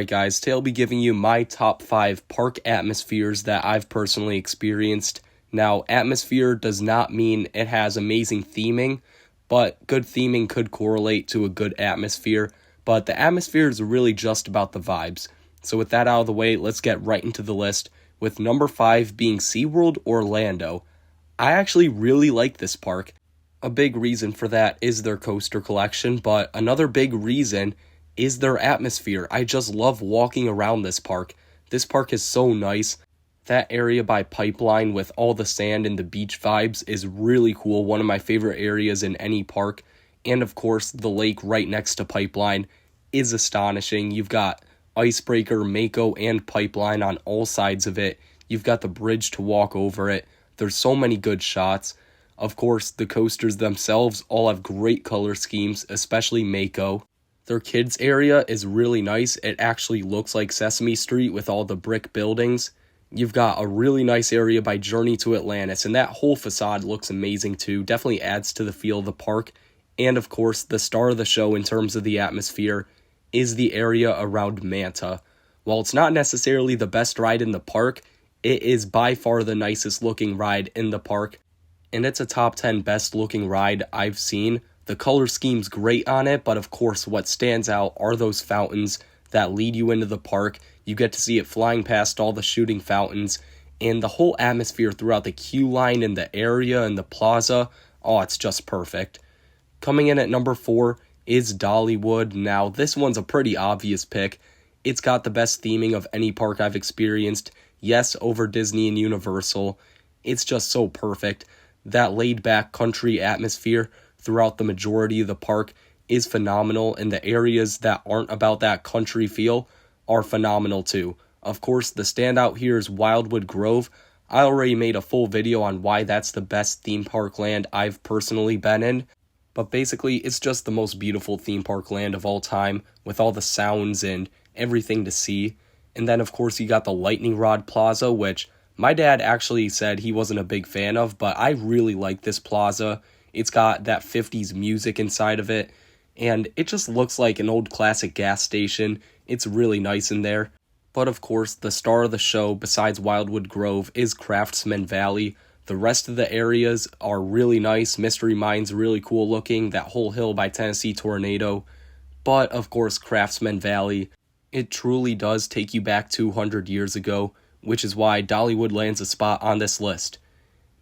Alright guys, today I'll be giving you my top 5 park atmospheres that I've personally experienced. Now, atmosphere does not mean it has amazing theming, but good theming could correlate to a good atmosphere, but the atmosphere is really just about the vibes. So with that out of the way, let's get right into the list, with number 5 being SeaWorld Orlando. I actually really like this park. A big reason for that is their coaster collection, but another big reason is their atmosphere. I just love walking around this park. This park is so nice. That area by Pipeline with all the sand and the beach vibes is really cool. One of my favorite areas in any park. And of course, the lake right next to Pipeline is astonishing. You've got Icebreaker, Mako, and Pipeline on all sides of it. You've got the bridge to walk over it. There's so many good shots. Of course, the coasters themselves all have great color schemes, especially Mako. Their kids area is really nice. It actually looks like Sesame Street with all the brick buildings. You've got a really nice area by Journey to Atlantis, and that whole facade looks amazing too. Definitely adds to the feel of the park. And of course, the star of the show in terms of the atmosphere is the area around Manta. While it's not necessarily the best ride in the park, it is by far the nicest looking ride in the park. And it's a top 10 best looking ride I've seen. The color scheme's great on it, but of course what stands out are those fountains that lead you into the park. You get to see it flying past all the shooting fountains, and the whole atmosphere throughout the queue line and the area and the plaza. Oh, it's just perfect. Coming in at number 4 is Dollywood. Now, this one's a pretty obvious pick. It's got the best theming of any park I've experienced. Yes, over Disney and Universal. It's just so perfect. That laid-back country atmosphere throughout the majority of the park is phenomenal, and the areas that aren't about that country feel are phenomenal too. Of course, the standout here is Wildwood Grove. I already made a full video on why that's the best theme park land I've personally been in, but basically it's just the most beautiful theme park land of all time, with all the sounds and everything to see. And then of course you got the Lightning Rod Plaza, which my dad actually said he wasn't a big fan of, but I really like this plaza. It's got that 50s music inside of it, and it just looks like an old classic gas station. It's really nice in there. But of course, the star of the show, besides Wildwood Grove, is Craftsman Valley. The rest of the areas are really nice. Mystery Mine's really cool looking, that whole hill by Tennessee Tornado. But of course, Craftsman Valley, it truly does take you back 200 years ago, which is why Dollywood lands a spot on this list.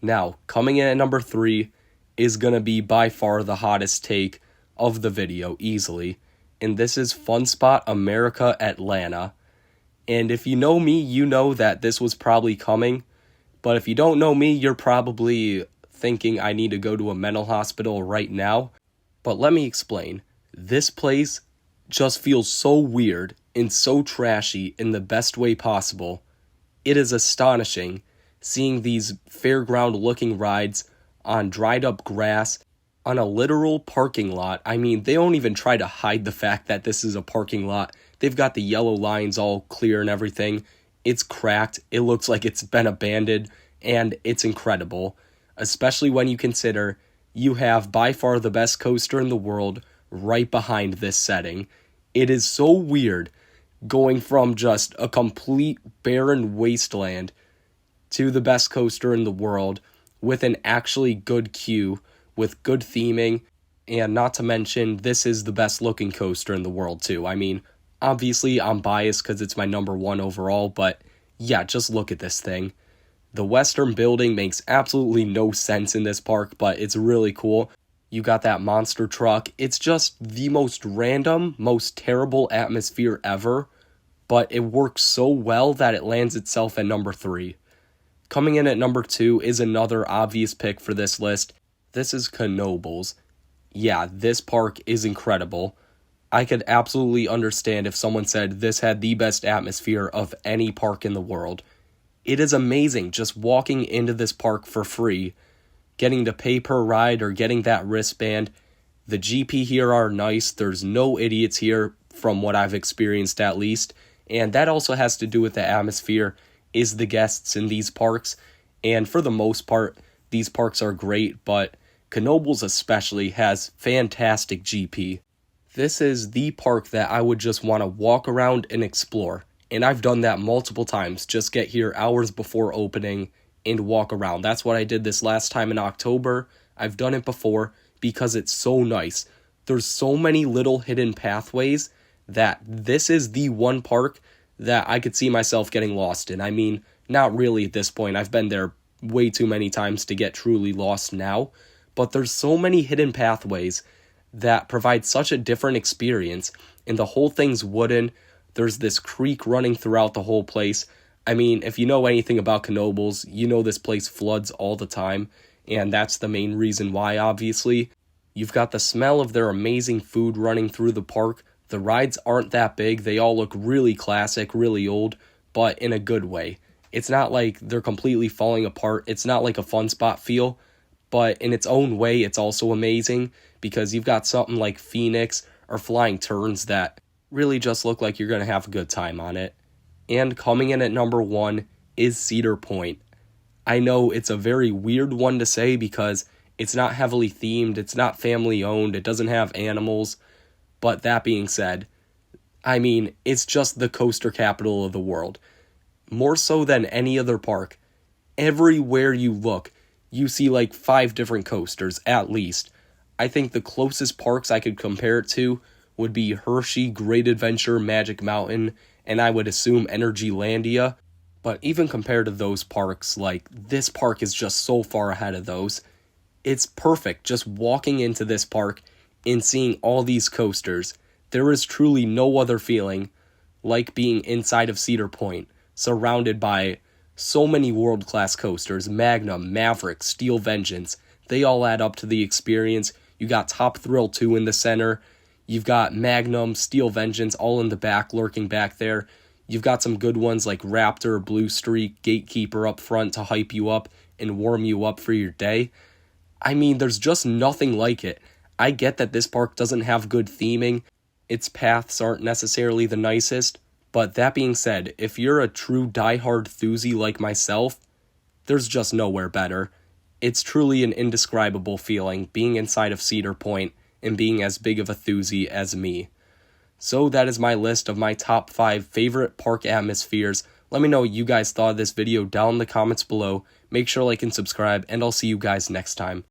Now, coming in at number 3 is going to be by far the hottest take of the video, easily. And this is Fun Spot America Atlanta. And if you know me, you know that this was probably coming. But if you don't know me, you're probably thinking I need to go to a mental hospital right now. But let me explain. This place just feels so weird and so trashy in the best way possible. It is astonishing seeing these fairground-looking rides on dried up grass, on a literal parking lot. I mean, they don't even try to hide the fact that this is a parking lot. They've got the yellow lines all clear and everything. It's cracked, it looks like it's been abandoned, and it's incredible. Especially when you consider you have by far the best coaster in the world right behind this setting. It is so weird going from just a complete barren wasteland to the best coaster in the world, with an actually good queue, with good theming, and not to mention, this is the best looking coaster in the world too. I mean, obviously I'm biased because it's my number 1 overall, but yeah, just look at this thing. The Western Building makes absolutely no sense in this park, but it's really cool. You got that monster truck. It's just the most random, most terrible atmosphere ever, but it works so well that it lands itself at number 3. Coming in at number 2 is another obvious pick for this list. This is Knoebels. Yeah, this park is incredible. I could absolutely understand if someone said this had the best atmosphere of any park in the world. It is amazing just walking into this park for free, getting to pay per ride or getting that wristband. The GP here are nice. There's no idiots here, from what I've experienced at least. And that also has to do with the atmosphere, is the guests in these parks. And for the most part, these parks are great, but Knoebels especially has fantastic GP. this is the park that I would just want to walk around and explore. And I've done that multiple times, just get here hours before opening and walk around. That's what I did this last time in October. I've done it before because it's so nice. There's so many little hidden pathways that this is the one park that I could see myself getting lost in. I mean, not really at this point. I've been there way too many times to get truly lost now. But there's so many hidden pathways that provide such a different experience. And the whole thing's wooden. There's this creek running throughout the whole place. I mean, if you know anything about Knoebels, you know this place floods all the time. And that's the main reason why, obviously. You've got the smell of their amazing food running through the park. The rides aren't that big. They all look really classic, really old, but in a good way. It's not like they're completely falling apart. It's not like a Fun Spot feel, but in its own way, it's also amazing because you've got something like Phoenix or Flying Turns that really just look like you're going to have a good time on it. And coming in at number 1 is Cedar Point. I know it's a very weird one to say because it's not heavily themed, it's not family owned, it doesn't have animals. But that being said, I mean, it's just the coaster capital of the world. More so than any other park. Everywhere you look, you see like 5 different coasters, at least. I think the closest parks I could compare it to would be Hershey, Great Adventure, Magic Mountain, and I would assume Energylandia. But even compared to those parks, like, this park is just so far ahead of those. It's perfect just walking into this park and seeing all these coasters. There is truly no other feeling like being inside of Cedar Point, surrounded by so many world-class coasters. Magnum, Maverick, Steel Vengeance, they all add up to the experience. You got Top Thrill 2 in the center. You've got Magnum, Steel Vengeance, all in the back, lurking back there. You've got some good ones like Raptor, Blue Streak, Gatekeeper up front to hype you up and warm you up for your day. I mean, there's just nothing like it. I get that this park doesn't have good theming. Its paths aren't necessarily the nicest. But that being said, if you're a true diehard thuzy like myself, there's just nowhere better. It's truly an indescribable feeling being inside of Cedar Point and being as big of a thuzy as me. So that is my list of my top 5 favorite park atmospheres. Let me know what you guys thought of this video down in the comments below. Make sure to like and subscribe, and I'll see you guys next time.